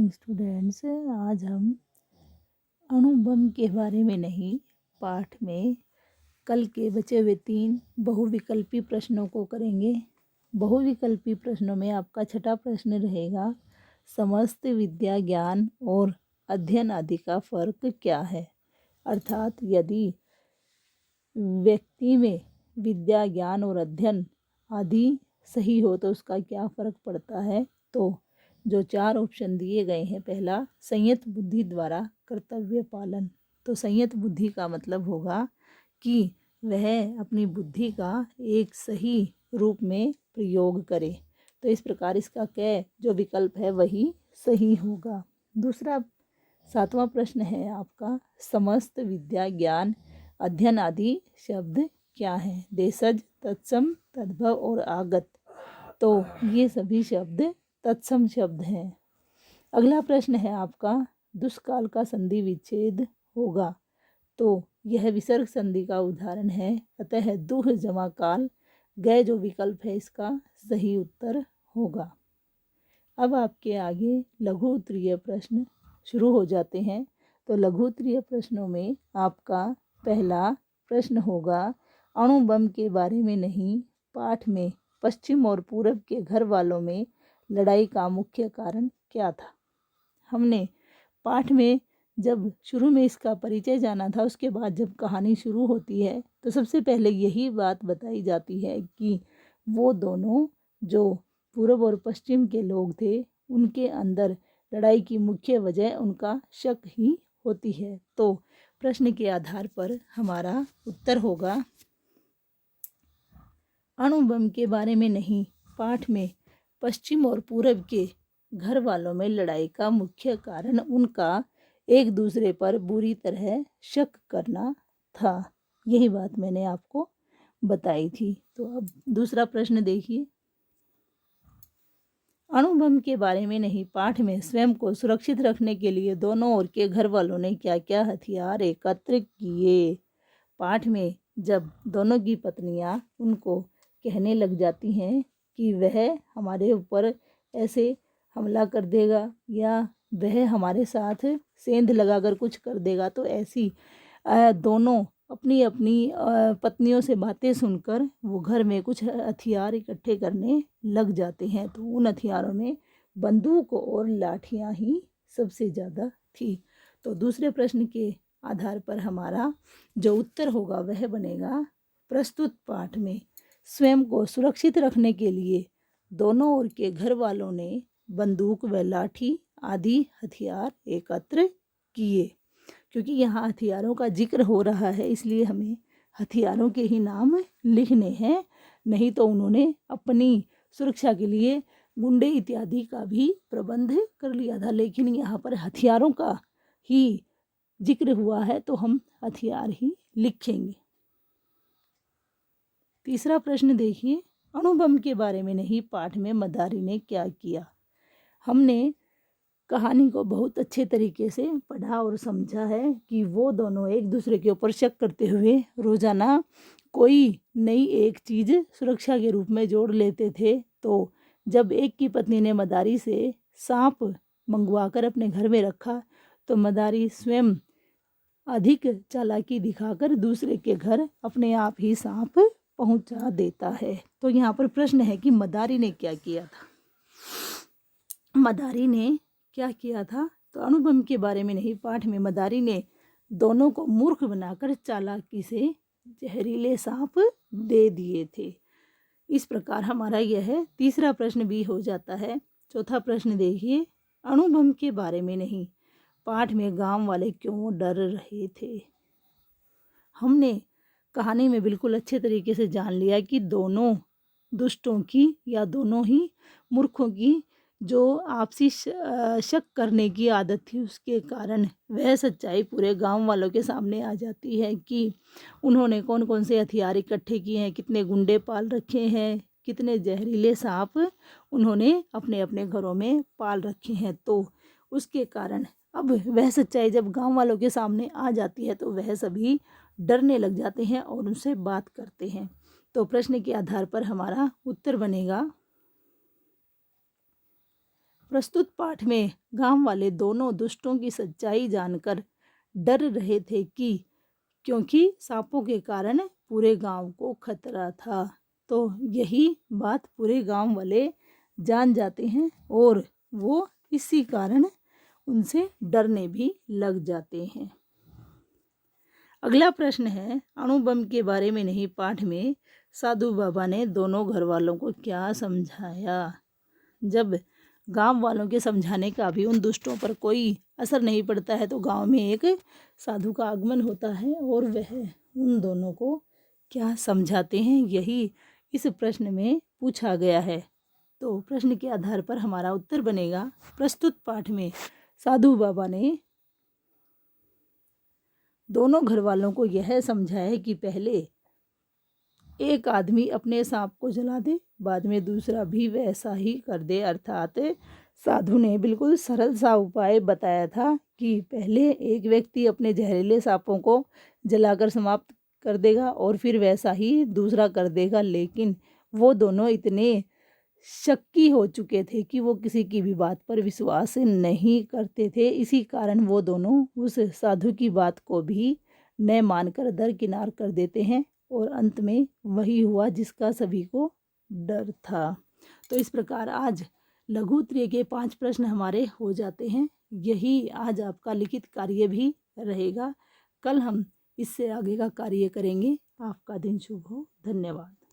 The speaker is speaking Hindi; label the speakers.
Speaker 1: Morning students. आज हम अणु बम के बारे में नहीं, पाठ में कल के बचे हुए 3 बहुविकल्पी प्रश्नों को करेंगे। बहुविकल्पी प्रश्नों में आपका छठा प्रश्न रहेगा, समस्त विद्या ज्ञान और अध्ययन आदि का फर्क क्या है। अर्थात यदि व्यक्ति में विद्या ज्ञान और अध्ययन आदि सही हो तो उसका क्या फ़र्क पड़ता है। तो जो 4 ऑप्शन दिए गए हैं, पहला संयत बुद्धि द्वारा कर्तव्य पालन। तो संयत बुद्धि का मतलब होगा कि वह अपनी बुद्धि का एक सही रूप में प्रयोग करे। तो इस प्रकार इसका जो विकल्प है वही सही होगा। दूसरा 7वां प्रश्न है आपका, समस्त विद्या ज्ञान अध्ययन आदि शब्द क्या है। देशज, तत्सम, तद्भव और आगत। तो ये सभी शब्द तत्सम शब्द हैं। अगला प्रश्न है आपका, दुष्काल का संधि विच्छेद होगा। तो यह विसर्ग संधि का उदाहरण है, अतः दुह जमा काल गए जो विकल्प है इसका सही उत्तर होगा। अब आपके आगे लघु उत्तरीय प्रश्न शुरू हो जाते हैं। तो लघु उत्तरीय प्रश्नों में आपका पहला प्रश्न होगा, अणु बम के बारे में नहीं, पाठ में पश्चिम और पूरब के घर वालों में लड़ाई का मुख्य कारण क्या था। हमने पाठ में जब शुरू में इसका परिचय जाना था, उसके बाद जब कहानी शुरू होती है तो सबसे पहले यही बात बताई जाती है कि वो दोनों जो पूरब और पश्चिम के लोग थे, उनके अंदर लड़ाई की मुख्य वजह उनका शक ही होती है। तो प्रश्न के आधार पर हमारा उत्तर होगा, अणु बम के बारे में नहीं, पाठ में पश्चिम और पूरब के घर वालों में लड़ाई का मुख्य कारण उनका एक दूसरे पर बुरी तरह शक करना था। यही बात मैंने आपको बताई थी। तो अब दूसरा प्रश्न देखिए, अणु बम के बारे में नहीं, पाठ में स्वयं को सुरक्षित रखने के लिए दोनों ओर के घर वालों ने क्या क्या हथियार एकत्र किए। पाठ में जब दोनों की पत्नियां उनको कहने लग जाती हैं कि वह हमारे ऊपर ऐसे हमला कर देगा या वह हमारे साथ सेंध लगाकर कुछ कर देगा, तो ऐसी दोनों अपनी अपनी पत्नियों से बातें सुनकर वो घर में कुछ हथियार इकट्ठे करने लग जाते हैं। तो उन हथियारों में बंदूक और लाठियां ही सबसे ज़्यादा थी। तो दूसरे प्रश्न के आधार पर हमारा जो उत्तर होगा वह बनेगा, प्रस्तुत पाठ में स्वयं को सुरक्षित रखने के लिए दोनों ओर के घर वालों ने बंदूक व लाठी आदि हथियार एकत्र किए। क्योंकि यहाँ हथियारों का जिक्र हो रहा है, इसलिए हमें हथियारों के ही नाम लिखने हैं। नहीं तो उन्होंने अपनी सुरक्षा के लिए गुंडे इत्यादि का भी प्रबंध कर लिया था, लेकिन यहाँ पर हथियारों का ही जिक्र हुआ है तो हम हथियार ही लिखेंगे। तीसरा प्रश्न देखिए, अणु बम के बारे में नहीं, पाठ में मदारी ने क्या किया। हमने कहानी को बहुत अच्छे तरीके से पढ़ा और समझा है कि वो दोनों एक दूसरे के ऊपर शक करते हुए रोज़ाना कोई नई एक चीज़ सुरक्षा के रूप में जोड़ लेते थे। तो जब एक की पत्नी ने मदारी से सांप मंगवाकर अपने घर में रखा तो मदारी स्वयं अधिक चालाकी दिखाकर दूसरे के घर अपने आप ही सांप पहुंचा देता है। तो यहाँ पर प्रश्न है कि मदारी ने क्या किया था। मदारी ने क्या किया था, तो अणु बम के बारे में नहीं, पाठ में मदारी ने दोनों को मूर्ख बनाकर चालाकी से जहरीले सांप दे दिए थे। इस प्रकार हमारा यह तीसरा प्रश्न भी हो जाता है। चौथा प्रश्न देखिए, अणु बम के बारे में नहीं, पाठ में गांव वाले क्यों डर रहे थे। हमने कहानी में बिल्कुल अच्छे तरीके से जान लिया कि दोनों दुष्टों की या दोनों ही मूर्खों की जो आपसी शक करने की आदत थी, उसके कारण वह सच्चाई पूरे गांव वालों के सामने आ जाती है कि उन्होंने कौन कौन से हथियार इकट्ठे किए हैं, कितने गुंडे पाल रखे हैं, कितने जहरीले सांप उन्होंने अपने अपने घरों में पाल रखे हैं। तो उसके कारण अब वह सच्चाई जब गांव वालों के सामने आ जाती है तो वह सभी डरने लग जाते हैं और उनसे बात करते हैं। तो प्रश्न के आधार पर हमारा उत्तर बनेगा, प्रस्तुत पाठ में गांव वाले दोनों दुष्टों की सच्चाई जानकर डर रहे थे कि क्योंकि सांपों के कारण पूरे गांव को खतरा था। तो यही बात पूरे गांव वाले जान जाते हैं और वो इसी कारण उनसे डरने भी लग जाते हैं। अगला प्रश्न है, अणु बम के बारे में नहीं पाठ में साधु बाबा ने दोनों घर वालों को क्या समझाया। जब गांव वालों के समझाने का भी उन दुष्टों पर कोई असर नहीं पड़ता है तो गांव में एक साधु का आगमन होता है और वह उन दोनों को क्या समझाते हैं, यही इस प्रश्न में पूछा गया है। तो प्रश्न के आधार पर हमारा उत्तर बनेगा, प्रस्तुत पाठ में साधु बाबा ने दोनों घर वालों को यह समझाया कि पहले एक आदमी अपने सांप को जला दे, बाद में दूसरा भी वैसा ही कर दे। अर्थात साधु ने बिल्कुल सरल सा उपाय बताया था कि पहले एक व्यक्ति अपने जहरीले सांपों को जलाकर समाप्त कर देगा और फिर वैसा ही दूसरा कर देगा। लेकिन वो दोनों इतने शक्की हो चुके थे कि वो किसी की भी बात पर विश्वास नहीं करते थे। इसी कारण वो दोनों उस साधु की बात को भी न मानकर दरकिनार कर देते हैं और अंत में वही हुआ जिसका सभी को डर था। तो इस प्रकार आज लघु उत्तरीय के 5 प्रश्न हमारे हो जाते हैं। यही आज आपका लिखित कार्य भी रहेगा। कल हम इससे आगे का कार्य करेंगे। आपका दिन शुभ हो। धन्यवाद।